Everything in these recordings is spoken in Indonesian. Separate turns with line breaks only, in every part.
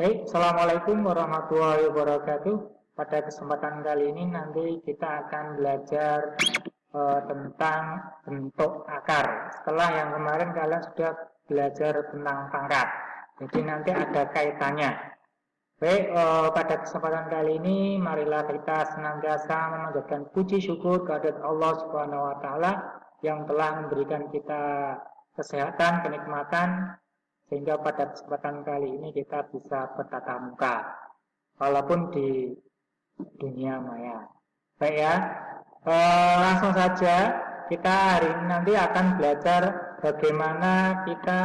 Baik, Assalamualaikum warahmatullahi wabarakatuh. Pada kesempatan kali ini nanti kita akan belajar tentang bentuk akar. Setelah yang kemarin kalian sudah belajar tentang pangkat. Jadi nanti ada kaitannya. Baik, pada kesempatan kali ini marilah kita senantiasa memanjatkan puji syukur kehadirat Allah Subhanahu wa taala yang telah memberikan kita kesehatan, kenikmatan, sehingga pada kesempatan kali ini kita bisa bertatap muka walaupun di dunia maya. Baik ya, langsung saja kita hari ini nanti akan belajar bagaimana kita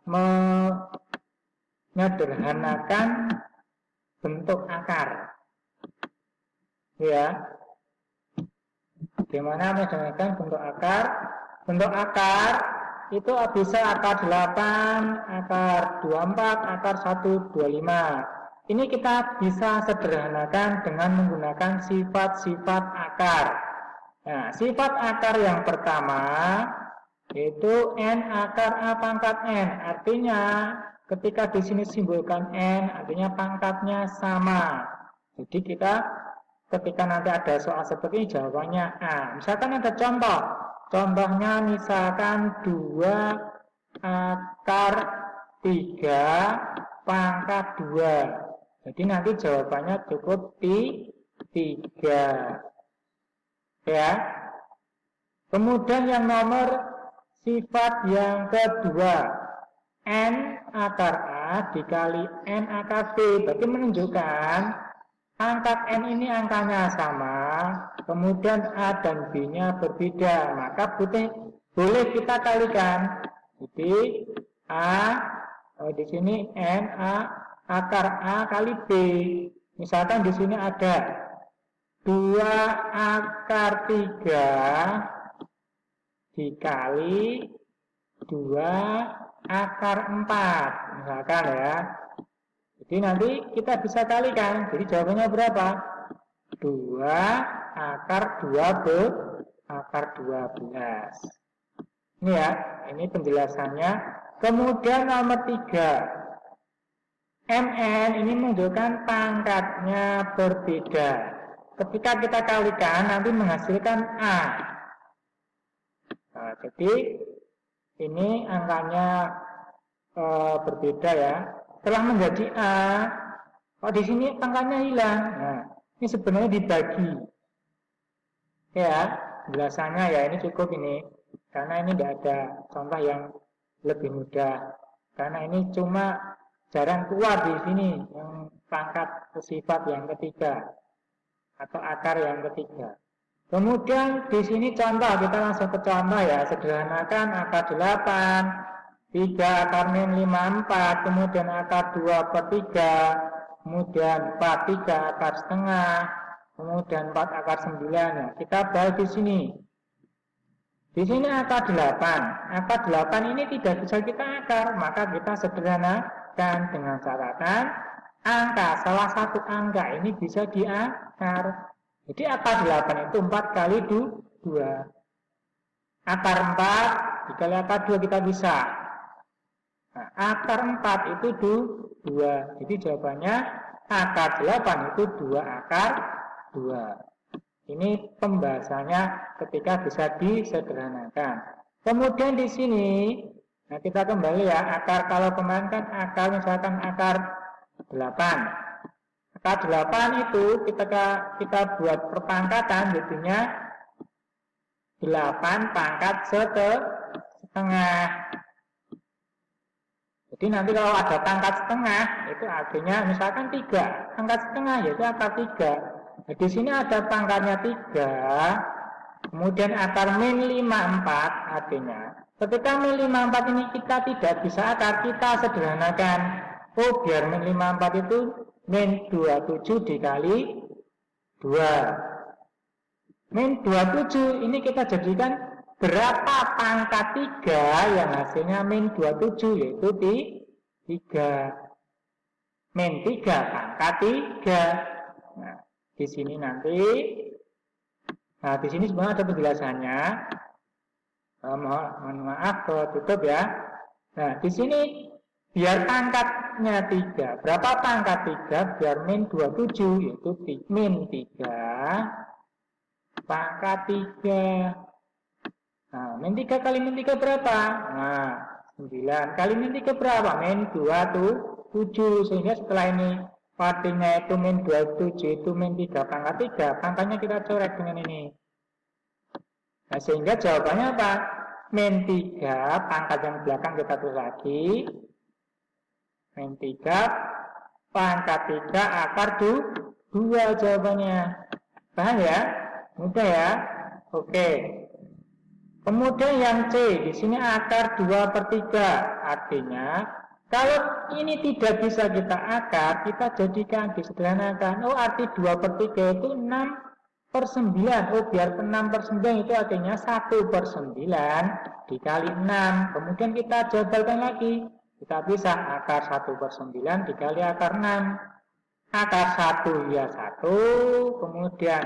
menyederhanakan bentuk akar. Ya, bagaimana menyederhanakan bentuk akar? Bentuk akar itu bisa akar 8, akar 24, akar 125. Ini kita bisa sederhanakan dengan menggunakan sifat-sifat akar. Nah, sifat akar yang pertama yaitu n akar a pangkat n. Artinya ketika di sini simbolkan n, artinya pangkatnya sama. Jadi kita ketika nanti ada soal seperti ini jawabannya a. Misalkan ada contoh. Contohnya misalkan 2 akar 3 pangkat 2. Jadi nanti jawabannya cukup 3. Ya. Kemudian yang nomor sifat yang kedua, n akar a dikali n akar b. Berarti menunjukkan angka n ini angkanya sama, kemudian a dan b-nya berbeda, maka boleh kita kalikan. Jadi di sini n akar a kali b. Misalkan di sini ada 2 akar 3 dikali 2 akar 4, misalkan ya. Jadi nanti kita bisa kalikan. Jadi jawabannya berapa? 2 akar 2 akar 12. Ini ya, ini penjelasannya. Kemudian nomor 3. Mn ini menunjukkan pangkatnya berbeda. Ketika kita kalikan nanti menghasilkan A. Nah, jadi ini angkanya berbeda ya. Setelah menjadi A, kalau di sini angkanya hilang. Nah, ini sebenarnya dibagi. Ya, penjelasannya ya ini cukup ini. Karena ini tidak ada contoh yang lebih mudah. Karena ini cuma jarang keluar di sini yang pangkat sifat yang ketiga atau akar yang ketiga. Kemudian di sini contoh, kita langsung ke contoh ya. Sederhanakan akar 8. 3 akar min 5, 4, kemudian akar 2 per 3, kemudian 4, 3 akar setengah, kemudian 4 akar 9. Ya, kita bahas di sini. Di sini akar 8. Akar 8 ini tidak bisa kita akar, maka kita sederhanakan dengan catatan angka, salah satu angka ini bisa diakar. Jadi akar 8 itu 4 kali 2. Akar 4 dikali akar 2 kita bisa. Nah, akar 4 itu 2. Jadi jawabannya akar 8 itu 2 akar 2. Ini pembahasannya ketika bisa disederhanakan. Kemudian di sini, nah kita kembali ya, akar kalau kemarin kan akar misalkan akar 8. Akar 8 itu ketika kita buat perpangkatan jadinya 8 pangkat setengah. Jadi nanti kalau ada pangkat setengah, itu artinya misalkan 3, pangkat setengah yaitu akar 3. Nah, di sini ada pangkatnya 3, kemudian akar min 54, artinya ketika min 54 ini kita tidak bisa akar, kita sederhanakan. Oh, biar min 54 itu min 27 dikali 2. Min 27 ini kita jadikan berapa pangkat 3 yang hasilnya min 27, yaitu 3. Min 3 pangkat 3. Nah, di sini nanti, nah di sini sebenarnya ada penjelasannya. Mohon maaf kalau tutup ya. Nah, di sini biar pangkatnya 3. Berapa pangkat 3? Biar min 27, yaitu min 3 pangkat 3. Nah, min 3 kali min 3 berapa? Nah, 9 kali min 3 berapa? Min 27. Sehingga setelah ini partinya itu min 27, itu min 3 pangkat 3. Pangkatnya kita coret dengan ini. Nah, sehingga jawabannya apa? Min 3, pangkat yang belakang kita tulis lagi. Min 3, pangkat 3 akar 2 jawabannya. Paham ya? Mudah ya? Oke. Kemudian yang C, di sini akar 2/3. Artinya, kalau ini tidak bisa kita akar, kita jadikan disederhanakan. Oh, arti 2/3 itu 6/9. Oh, biar 6/9 itu artinya 1/9 dikali 6. Kemudian kita jabarkan lagi. Kita bisa akar 1/9 dikali akar 6. Akar 1 ya 1, kemudian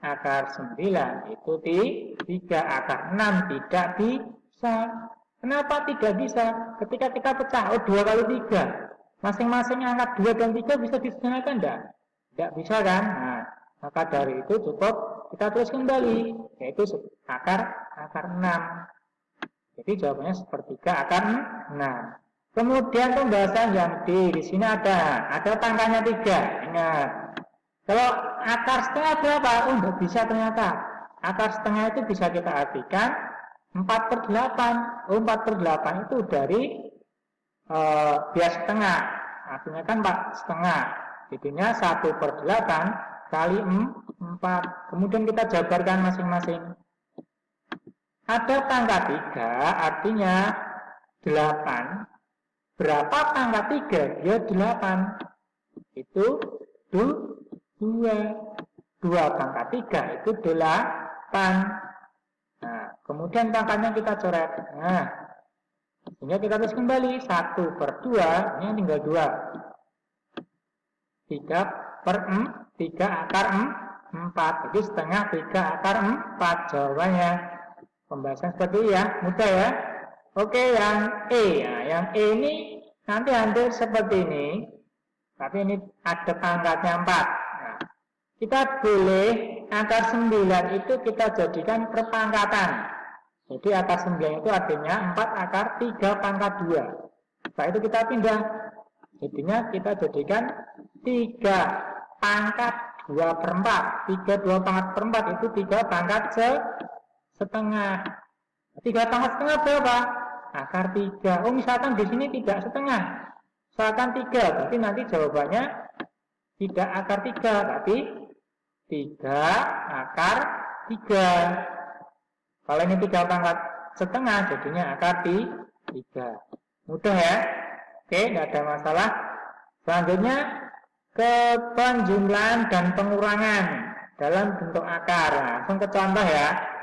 akar 9 itu 3, akar 6 tidak bisa. Kenapa tidak bisa? Ketika kita pecah, oh 2 kali 3. Masing-masing angka 2 dan 3 bisa disederhanakan enggak? Tidak bisa kan? Nah, maka dari itu cukup kita tulis kembali, yaitu akar 6. Jadi jawabannya sepertiga akar 6. Kemudian pembahasan yang di sini ada pangkanya 3. Ingat. Kalau akar setengah berapa? Oh, enggak bisa ternyata. Akar setengah itu bisa kita artikan 4/8. Oh, 4/8 itu dari bias setengah. Artinya kan 4 setengah. Jadinya 1/8 kali 4. Kemudian kita jabarkan masing-masing. Ada pangkat 3, artinya 8. Berapa pangkat 3? Ya 8. Itu 2 pangkat 3 itu 8. Nah, kemudian pangkatnya kita coret. Nah, sehingga kita tulis kembali 1/2, ini tinggal 2. 3 akar 4. Jadi setengah 3 akar 4 jawabannya. Pembahasan seperti ya, mudah ya. Oke, yang E. Nah, yang E ini nanti hampir seperti ini. Tapi ini ada pangkatnya 4. Nah, kita boleh akar 9 itu kita jadikan perpangkatan. Jadi akar 9 itu artinya 4 akar 3 pangkat 2. Setelah itu kita pindah. Jadinya kita jadikan 3 pangkat 2/4. 3 2 pangkat 4 itu 3 pangkat setengah. 3 pangkat setengah berapa? Akar 3. Oh, misalkan di sini tidak setengah. Misalkan 3, berarti nanti jawabannya tidak akar 3, tapi 3 akar 3. Kalau ini 3 pangkat setengah, jadinya akar 3. Mudah ya? Oke, tidak ada masalah. Selanjutnya, ke penjumlahan dan pengurangan dalam bentuk akar. Langsung ke contoh ya.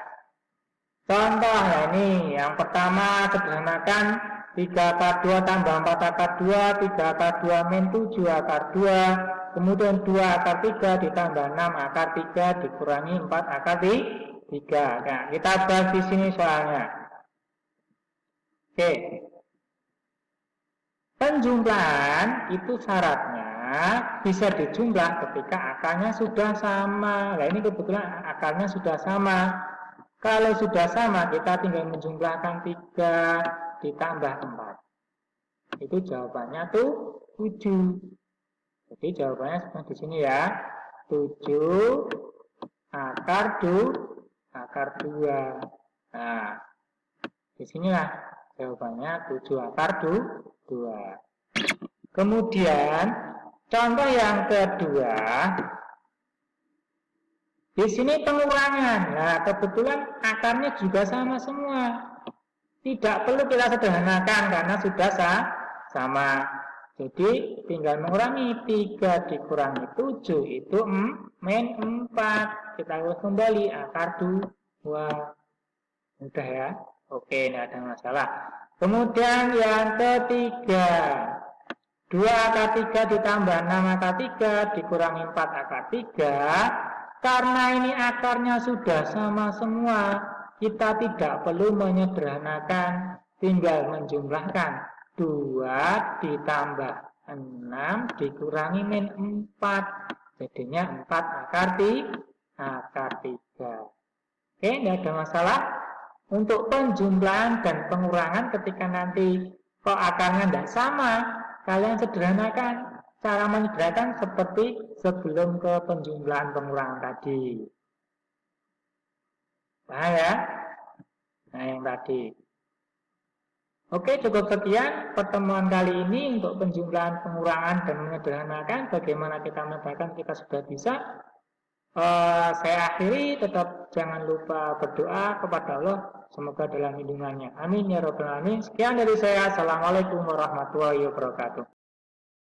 Contoh ya ini, yang pertama sederhanakan 3 akar 2 tambah 4 akar 2, 3 akar 2 min 7 akar 2, kemudian 2 akar 3 ditambah 6 akar 3 dikurangi 4 akar 3. Nah, kita bahas di sini soalnya. Oke. Penjumlahan itu syaratnya bisa dijumlah ketika akarnya sudah sama. Nah, ini kebetulan akarnya sudah sama. Kalau sudah sama, kita tinggal menjumlahkan 3 ditambah 4. Itu jawabannya tuh 7. Jadi jawabannya seperti di sini ya. 7 akar 2. Nah, disinilah jawabannya 7 akar 2. Kemudian, contoh yang kedua. Di sini pengurangan. Nah, kebetulan akarnya juga sama semua. Tidak perlu kita sederhanakan karena sudah sama. Jadi tinggal mengurangi 3 dikurangi 7 itu min 4. Kita urus kembali akar 2. Mudah ya? Oke, tidak ada masalah. Kemudian yang ketiga. 2 akar 3 ditambah 6 akar 3 dikurangi 4 akar 3. Karena ini akarnya sudah sama semua, kita tidak perlu menyederhanakan, tinggal menjumlahkan. 2 ditambah 6 dikurangi min 4. Jadinya 4 akar 3. Oke, tidak ada masalah. Untuk penjumlahan dan pengurangan ketika nanti kok akarnya tidak sama, kalian sederhanakan. Cara menyederhanakan seperti sebelum ke penjumlahan pengurangan tadi. Nah ya, nah yang tadi. Oke, cukup sekian pertemuan kali ini untuk penjumlahan pengurangan dan menyederhanakan. Bagaimana kita menyederhanakan kita sudah bisa. Saya akhiri, tetap jangan lupa berdoa kepada Allah, semoga dalam lindungannya. Amin ya rabbal alamin. Sekian dari saya. Assalamualaikum warahmatullahi wabarakatuh.